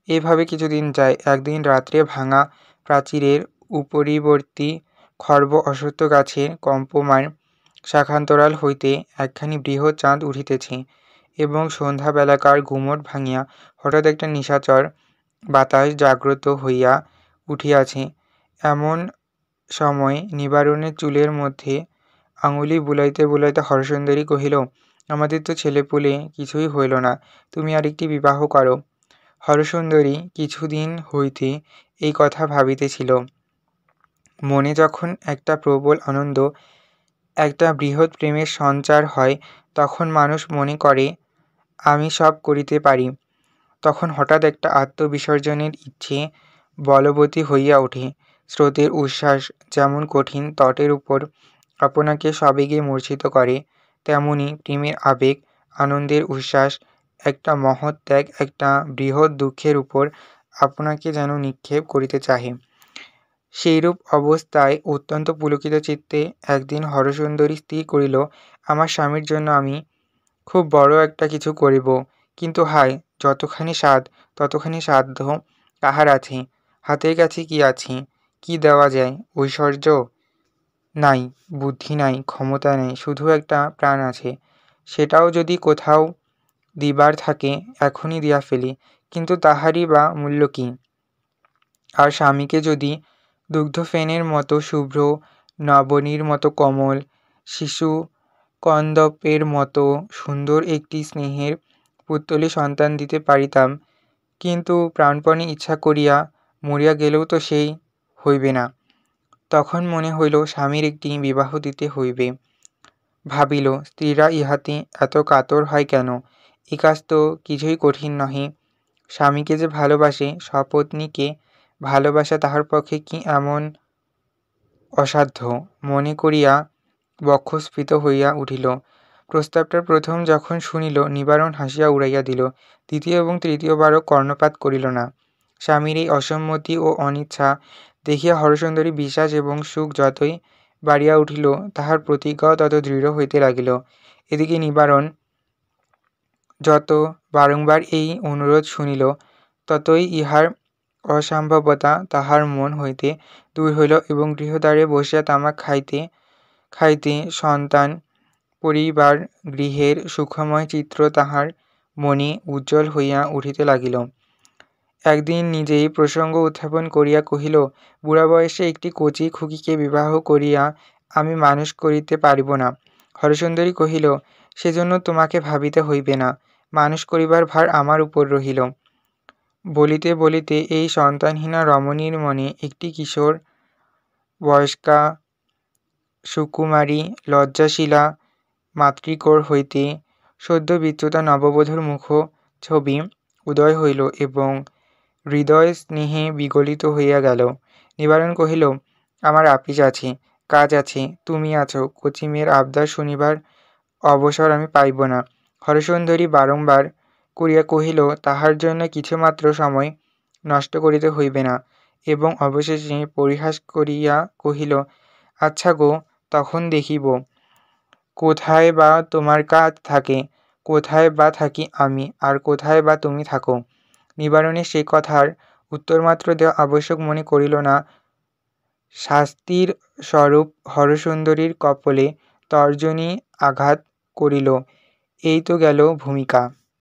এইভাবে কিছুদিন যায়। একদিন রাত্রে ভাঙা প্রাচীরের উপরিবর্তী খর্ব অশ্বত্থ গাছের কম্পমান শাখান্তরাল হইতে একখানি বৃহৎ চাঁদ উঠিতেছে এবং সন্ধ্যাবেলাকার ঘুমট ভাঙিয়া হঠাৎ একটা নিশাচর বাতাস জাগ্রত হইয়া উঠিয়াছে। এমন সময় নিবারণের চুলের মধ্যে আঙুলি বুলাইতে বুলাইতে হরসুন্দরী কহিল, আমাদের তো ছেলেপুলে কিছুই হইল না, তুমি আর একটি বিবাহ করো। হরসুন্দরী কিছুদিন হইতে এই কথা ভাবিতেছিল। মনে যখন একটা প্রবল আনন্দ, একটা বৃহৎ প্রেমের সঞ্চার হয়, তখন মানুষ মনে করে আমি সব করিতে পারি। তখন হঠাৎ একটা আত্মবিসর্জনের ইচ্ছে বলবতী হইয়া ওঠে। স্রোতের উচ্ছ্বাস যেমন কঠিন তটের উপর আপনাকে সবেগে মূর্ছিত করে, তেমনি প্রেমের আবেগ, আনন্দের উচ্ছ্বাস একটা মহৎ ত্যাগ, একটা বৃহৎ দুঃখের উপর আপনাকে যেন নিক্ষেপ করিতে চাহে। সেইরূপ অবস্থায় অত্যন্ত পুলকিত চিত্তে একদিন হরসুন্দরী স্থির করিল, আমার স্বামীর জন্য আমি খুব বড় একটা কিছু করিব। কিন্তু হায়, যতখানি সাধ ততখানি সাধ্য কাহার আছে? হাতের কাছে কি আছে? কি দেওয়া যায়? ঐশ্বর্য নাই, বুদ্ধি নাই, ক্ষমতা নেই, শুধু একটা প্রাণ আছে। সেটাও যদি কোথাও দিবার থাকে এখনই দিয়া ফেলি, কিন্তু তাহারই বা মূল্য কি? আর স্বামীকে যদি দুগ্ধফেনের মতো শুভ্র, নবনীর মতো কোমল, শিশু কন্দর্পের মতো সুন্দর একটি স্নেহের পুত্তলি সন্তান দিতে পারিতাম, কিন্তু প্রাণপণে ইচ্ছা করিয়া মরিয়া গেলেও তো সেই হইবে না। তখন মনে হইল স্বামীর একটি বিবাহ দিতে হইবে। ভাবিল, স্ত্রীরা ইহাতে এত কাতর হয় কেন? এ কাজ তো কিছুই কঠিন নহে। স্বামীকে যে ভালোবাসে, সপত্নীকে ভালোবাসা তাহার পক্ষে কি এমন অসাধ্য? মনে করিয়া বক্ষস্ফীত হইয়া উঠিল। প্রস্তাবটা প্রথম যখন শুনিল, নিবারণ হাসিয়া উড়াইয়া দিল। দ্বিতীয় এবং তৃতীয়বারও কর্ণপাত করিল না। স্বামীর এই অসম্মতি ও অনিচ্ছা দেখিয়া হরসুন্দরী বিশ্বাস এবং সুখ যতই বাড়িয়া উঠিল, তাহার প্রতিজ্ঞাও তত দৃঢ় হইতে লাগিল। এদিকে নিবারণ যত বারংবার এই অনুরোধ শুনিল, ততই ইহার অসম্ভবতা তাহার মন হইতে দূর হইল এবং গৃহদ্বারে বসিয়া তামাক খাইতে খাইতে সন্তান, পরিবার, গৃহের সুখময় চিত্র তাহার মনে উজ্জ্বল হইয়া উঠিতে লাগিল। একদিন নিজেই প্রসঙ্গ উত্থাপন করিয়া কহিল, বুড়া বয়সে একটি কচি খুকিকে বিবাহ করিয়া আমি মানুষ করিতে পারিব না। হরসুন্দরী কহিল, সেজন্য তোমাকে ভাবিতে হইবে না, মানুষ করিবার ভার আমার উপর রহিল। বলিতে বলিতে এই সন্তানহীনা রমণীর মনে একটি কিশোর বয়স্কা সুকুমারী লজ্জাশীলা মাতৃকোর হইতে সদ্য বিচ্যুতা নববধূর মুখ ছবি উদয় হইল এবং হৃদয় স্নেহে বিগলিত হইয়া গেল। নিবারণ কহিল, আমার আপিস আছে, কাজ আছে, তুমি আছো, কচি মেয়ের আবদার শুনিবার অবসর আমি পাইব না। হরসুন্দরী বারংবার করিয়া কহিল, তাহার জন্য কিছুমাত্র সময় নষ্ট করিতে হইবে না, এবং অবশেষে পরিহাস করিয়া কহিল, আচ্ছা গো, তখন দেখিব কোথায় বা তোমার কাজ থাকে, কোথায় বা থাকি আমি, আর কোথায় বা তুমি থাকো। নিবারণের সে কথার উত্তরমাত্র দেওয়া আবশ্যক মনে করিল না। শাস্তির স্বরূপ হরসুন্দরীর কপোলে তর্জনী আঘাত করিল। এই তো গেল ভূমিকা।